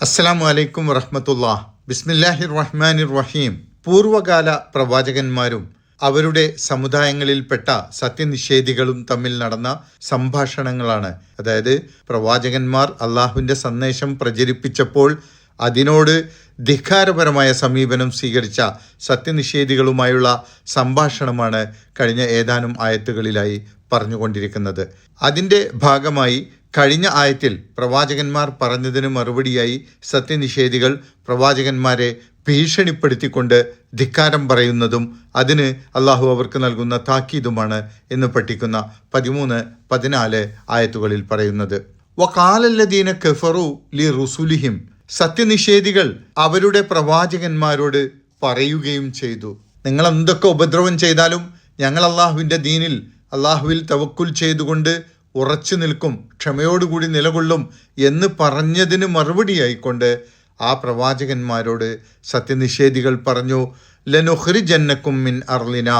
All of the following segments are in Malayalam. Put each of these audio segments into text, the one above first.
അസ്സലാമു അലൈക്കും വറഹ്മത്തുള്ളാഹി. ബിസ്മില്ലാഹിർ റഹ്മാനിർ റഹീം. പൂർവകാല പ്രവാചകന്മാരും അവരുടെ സമുദായങ്ങളിൽപ്പെട്ട സത്യനിഷേധികളും തമ്മിൽ നടന്ന സംഭാഷണങ്ങളാണ്. അതായത് പ്രവാചകന്മാർ അള്ളാഹുവിൻ്റെ സന്ദേശം പ്രചരിപ്പിച്ചപ്പോൾ അതിനോട് ധിക്കാരപരമായ സമീപനം സ്വീകരിച്ച സത്യനിഷേധികളുമായുള്ള സംഭാഷണമാണ് കഴിഞ്ഞ ഏതാനും ആയത്തുകളിലായി പറഞ്ഞുകൊണ്ടിരിക്കുന്നത്. അതിൻ്റെ ഭാഗമായി കഴിഞ്ഞ ആയത്തിൽ പ്രവാചകന്മാർ പറഞ്ഞതിന് മറുപടിയായി സത്യനിഷേധികൾ പ്രവാചകന്മാരെ ഭീഷണിപ്പെടുത്തിക്കൊണ്ട് ധിക്കാരം പറയുന്നതും അതിന് അള്ളാഹു അവർക്ക് നൽകുന്ന താക്കീതുമാണ് എന്ന് പഠിക്കുന്ന 13-14 ആയത്തുകളിൽ പറയുന്നത്. വഖാലല്ലദീന കഫറു ലി റുസുലിഹിം, സത്യനിഷേധികൾ അവരുടെ പ്രവാചകന്മാരോട് പറയുകയും ചെയ്തു, നിങ്ങൾ എന്തൊക്കെ ഉപദ്രവം ചെയ്താലും ഞങ്ങൾ അള്ളാഹുവിൻ്റെ ദീനിൽ അള്ളാഹുവിൽ തവക്കുൽ ചെയ്തുകൊണ്ട് ഉറച്ചു നിൽക്കും, ക്ഷമയോടുകൂടി നിലകൊള്ളും എന്ന് പറഞ്ഞതിന് മറുപടിയായിക്കൊണ്ട് ആ പ്രവാചകന്മാരോട് സത്യനിഷേധികൾ പറഞ്ഞു, ലനുഖ്രിജന്നക്കും മിൻ അർളിന,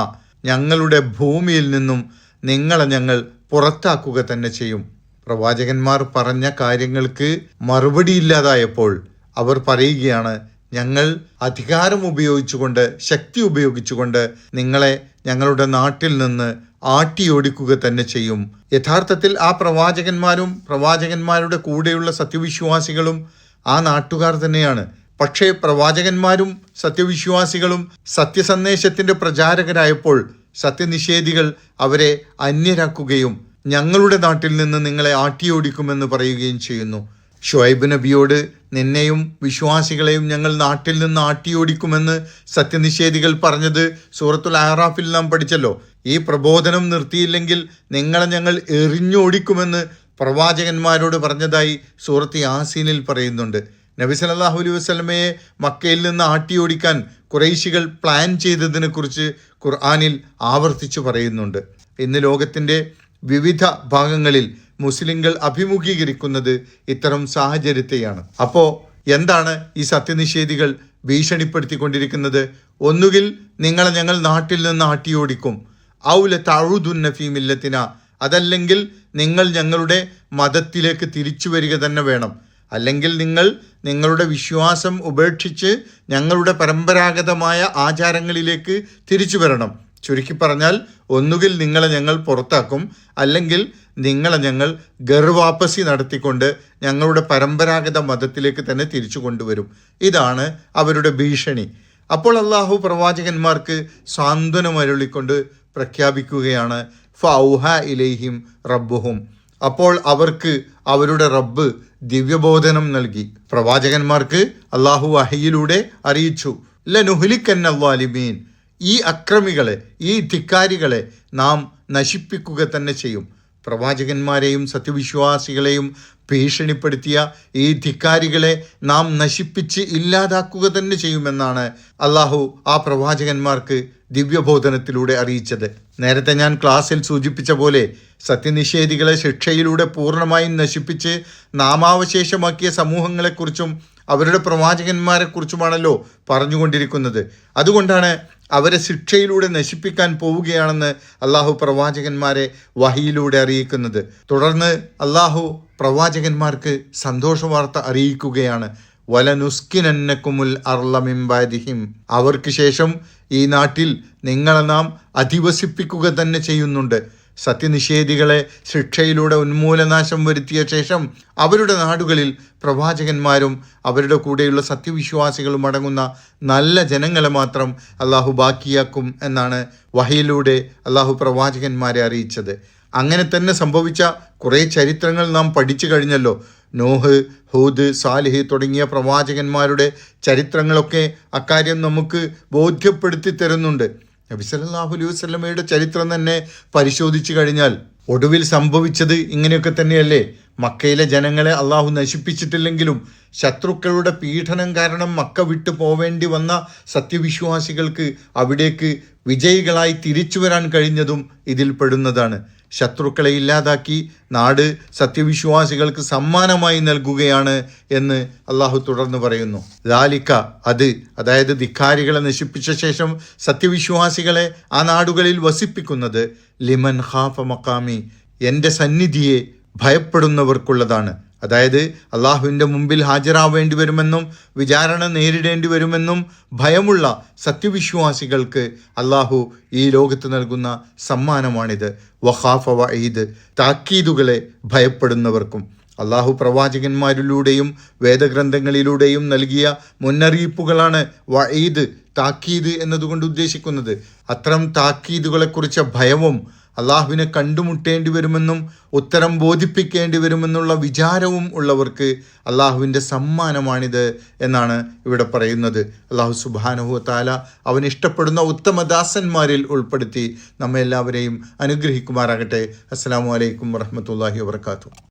ഞങ്ങളുടെ ഭൂമിയിൽ നിന്നും നിങ്ങളെ ഞങ്ങൾ പുറത്താക്കുക തന്നെ ചെയ്യും. പ്രവാചകന്മാർ പറഞ്ഞ കാര്യങ്ങൾക്ക് മറുപടിയില്ലാതായപ്പോൾ അവർ പറയുകയാണ്, ഞങ്ങൾ അധികാരം ഉപയോഗിച്ചുകൊണ്ട്, ശക്തി ഉപയോഗിച്ചുകൊണ്ട് നിങ്ങളെ ഞങ്ങളുടെ നാട്ടിൽ നിന്ന് ആട്ടിയോടിക്കുക തന്നെ ചെയ്യും. യഥാർത്ഥത്തിൽ ആ പ്രവാചകന്മാരും പ്രവാചകന്മാരുടെ കൂടെയുള്ള സത്യവിശ്വാസികളും ആ നാട്ടുകാർ തന്നെയാണ്. പക്ഷേ പ്രവാചകന്മാരും സത്യവിശ്വാസികളും സത്യസന്ദേശത്തിൻ്റെ പ്രചാരകരായപ്പോൾ സത്യനിഷേധികൾ അവരെ അന്യരാക്കുകയും ഞങ്ങളുടെ നാട്ടിൽ നിന്ന് നിങ്ങളെ ആട്ടിയോടിക്കുമെന്ന് പറയുകയും ചെയ്യുന്നു. ഷുഐബ് നബിയോട് നിന്നെയും വിശ്വാസികളെയും ഞങ്ങൾ നാട്ടിൽ നിന്ന് ആട്ടിയോടിക്കുമെന്ന് സത്യനിഷേധികൾ പറഞ്ഞത് സൂറത്തുൽ അഹ്റാഫിൽ നാം പഠിച്ചല്ലോ. ഈ പ്രബോധനം നിർത്തിയില്ലെങ്കിൽ നിങ്ങളെ ഞങ്ങൾ എറിഞ്ഞോടിക്കുമെന്ന് പ്രവാചകന്മാരോട് പറഞ്ഞതായി സൂറത്ത് യാസീനിൽ പറയുന്നുണ്ട്. നബി സല്ലല്ലാഹു അലൈഹി വസല്ലമയെ മക്കയിൽ നിന്ന് ആട്ടിയോടിക്കാൻ ഖുറൈശികൾ പ്ലാൻ ചെയ്തതിനെ കുറിച്ച് ഖുർആനിൽ ആവർത്തിച്ചു പറയുന്നുണ്ട്. ഇന്ന് ലോകത്തിൻ്റെ വിവിധ ഭാഗങ്ങളിൽ മുസ്ലിങ്ങൾ അഭിമുഖീകരിക്കുന്നത് ഇത്തരം സാഹചര്യത്തെയാണ്. അപ്പോൾ എന്താണ് ഈ സത്യനിഷേധികൾ ഭീഷണിപ്പെടുത്തിക്കൊണ്ടിരിക്കുന്നത്? ഒന്നുകിൽ നിങ്ങളെ ഞങ്ങൾ നാട്ടിൽ നിന്ന് ആട്ടിയോടിക്കും, ഔല തഅൂദുന്ന ഫീ മില്ലത്തിന, അതല്ലെങ്കിൽ നിങ്ങൾ ഞങ്ങളുടെ മതത്തിലേക്ക് തിരിച്ചു വരിക തന്നെ വേണം, അല്ലെങ്കിൽ നിങ്ങൾ നിങ്ങളുടെ വിശ്വാസം ഉപേക്ഷിച്ച് ഞങ്ങളുടെ പരമ്പരാഗതമായ ആചാരങ്ങളിലേക്ക് തിരിച്ചു വരണം. ചുരുക്കി പറഞ്ഞാൽ ഒന്നുകിൽ നിങ്ങളെ ഞങ്ങൾ പുറത്താക്കും, അല്ലെങ്കിൽ നിങ്ങളെ ഞങ്ങൾ ഗർവാപ്പസി നടത്തിക്കൊണ്ട് ഞങ്ങളുടെ പരമ്പരാഗത മതത്തിലേക്ക് തന്നെ തിരിച്ചു കൊണ്ടുവരും. ഇതാണ് അവരുടെ ഭീഷണി. അപ്പോൾ അള്ളാഹു പ്രവാചകന്മാർക്ക് സാന്ത്വനമരുളിക്കൊണ്ട് പ്രഖ്യാപിക്കുകയാണ്, ഫൗഹ ഇലൈഹിം റബ്ബുഹും, അപ്പോൾ അവർക്ക് അവരുടെ റബ്ബ് ദിവ്യബോധനം നൽകി. പ്രവാചകന്മാർക്ക് അള്ളാഹു വഹയിലൂടെ അറിയിച്ചു, ലനുഹ്ലിക്കന്ന ളാലിമീൻ, ഈ അക്രമികളെ, ഈ ധിക്കാരികളെ നാം നശിപ്പിക്കുക തന്നെ ചെയ്യും. പ്രവാചകന്മാരെയും സത്യവിശ്വാസികളെയും ഭീഷണിപ്പെടുത്തിയ ഈ ധിക്കാരികളെ നാം നശിപ്പിച്ച് ഇല്ലാതാക്കുക തന്നെ ചെയ്യുമെന്നാണ് അള്ളാഹു ആ പ്രവാചകന്മാർക്ക് ദിവ്യബോധനത്തിലൂടെ അറിയിച്ചത്. നേരത്തെ ഞാൻ ക്ലാസ്സിൽ സൂചിപ്പിച്ച പോലെ സത്യനിഷേധികളെ ശിക്ഷയിലൂടെ പൂർണ്ണമായും നശിപ്പിച്ച് നാമാവശേഷമാക്കിയ സമൂഹങ്ങളെക്കുറിച്ചും അവരുടെ പ്രവാചകന്മാരെക്കുറിച്ചുമാണല്ലോ പറഞ്ഞുകൊണ്ടിരിക്കുന്നത്. അതുകൊണ്ടാണ് അവരെ ശിക്ഷയിലൂടെ നശിപ്പിക്കാൻ പോവുകയാണെന്ന് അള്ളാഹു പ്രവാചകന്മാരെ വഹിയിലൂടെ അറിയിക്കുന്നത്. തുടർന്ന് അള്ളാഹു പ്രവാചകന്മാർക്ക് സന്തോഷവാർത്ത അറിയിക്കുകയാണ്, വലനുസ്കിനന്നക്കുമുൽ അർള മിൻ ബഅദിഹിം, അവർക്ക് ശേഷം ഈ നാട്ടിൽ നിങ്ങളെ നാം അധിവസിപ്പിക്കുക തന്നെ ചെയ്യുന്നുണ്ട്. സത്യനിഷേധികളെ ശിക്ഷയിലൂടെ ഉന്മൂലനാശം വരുത്തിയ ശേഷം അവരുടെ നാടുകളിൽ പ്രവാചകന്മാരും അവരുടെ കൂടെയുള്ള സത്യവിശ്വാസികളും അടങ്ങുന്ന നല്ല ജനങ്ങളെ മാത്രം അള്ളാഹു ബാക്കിയാക്കും എന്നാണ് വഹയിലൂടെ അള്ളാഹു പ്രവാചകന്മാരെ അറിയിച്ചത്. അങ്ങനെ തന്നെ സംഭവിച്ച കുറേ ചരിത്രങ്ങൾ നാം പഠിച്ചു കഴിഞ്ഞല്ലോ. നോഹ്, ഹൂദ്, സാലിഹ് തുടങ്ങിയ പ്രവാചകന്മാരുടെ ചരിത്രങ്ങളൊക്കെ അക്കാര്യം നമുക്ക് ബോധ്യപ്പെടുത്തി തരുന്നുണ്ട്. നബി സല്ലല്ലാഹു അലൈഹി വസല്ലമയുടെ ചരിത്രം തന്നെ പരിശോധിച്ചു കഴിഞ്ഞാൽ ഒടുവിൽ സംഭവിച്ചത് ഇങ്ങനെയൊക്കെ തന്നെയല്ലേ. മക്കയിലെ ജനങ്ങളെ അള്ളാഹു നശിപ്പിച്ചിട്ടില്ലെങ്കിലും ശത്രുക്കളുടെ പീഡനം കാരണം മക്ക വിട്ടു പോവേണ്ടി വന്ന സത്യവിശ്വാസികൾക്ക് അവിടേക്ക് വിജയികളായി തിരിച്ചു വരാൻ കഴിഞ്ഞതും ഇതിൽ പെടുന്നതാണ്. ശത്രുക്കളെ ഇല്ലാതാക്കി നാട് സത്യവിശ്വാസികൾക്ക് സമ്മാനമായി നൽകുകയാണ് എന്ന് അള്ളാഹു തുടർന്ന് പറയുന്നു. ലാലിക്ക, അതായത് ധിക്കാരികളെ നശിപ്പിച്ച ശേഷം സത്യവിശ്വാസികളെ ആ നാടുകളിൽ വസിപ്പിക്കുന്നത് ലിമൻ ഖാഫ മഖാമി, എൻ്റെ സന്നിധിയെ ഭയപ്പെടുന്നവർക്കുള്ളതാണ്. അതായത് അള്ളാഹുവിൻ്റെ മുമ്പിൽ ഹാജരാവേണ്ടി വരുമെന്നും വിചാരണ നേരിടേണ്ടി വരുമെന്നും ഭയമുള്ള സത്യവിശ്വാസികൾക്ക് അള്ളാഹു ഈ ലോകത്ത് നൽകുന്ന സമ്മാനമാണിത്. വഖാഫ വഈദ്, താക്കീതുകളെ ഭയപ്പെടുന്നവർക്കും. അള്ളാഹു പ്രവാചകന്മാരിലൂടെയും വേദഗ്രന്ഥങ്ങളിലൂടെയും നൽകിയ മുന്നറിയിപ്പുകളാണ് വഈദ്, താക്കീത് എന്നതുകൊണ്ട് ഉദ്ദേശിക്കുന്നത്. അത്തരം താക്കീതുകളെക്കുറിച്ച ഭയവും അള്ളാഹുവിനെ കണ്ടുമുട്ടേണ്ടി വരുമെന്നും ഉത്തരം ബോധിപ്പിക്കേണ്ടി വരുമെന്നുള്ള വിചാരവും ഉള്ളവർക്ക് അള്ളാഹുവിൻ്റെ സമ്മാനമാണിത് എന്നാണ് ഇവിടെ പറയുന്നത്. അള്ളാഹു സുബ്ഹാനഹു വ തആല അവൻ ഇഷ്ടപ്പെടുന്ന ഉത്തമദാസന്മാരിൽ ഉൾപ്പെടുത്തി നമ്മെ എല്ലാവരെയും അനുഗ്രഹിക്കുമാറാകട്ടെ. അസ്സലാമു അലൈക്കും വറഹ്മത്തുള്ളാഹി വബറകാതുഹു.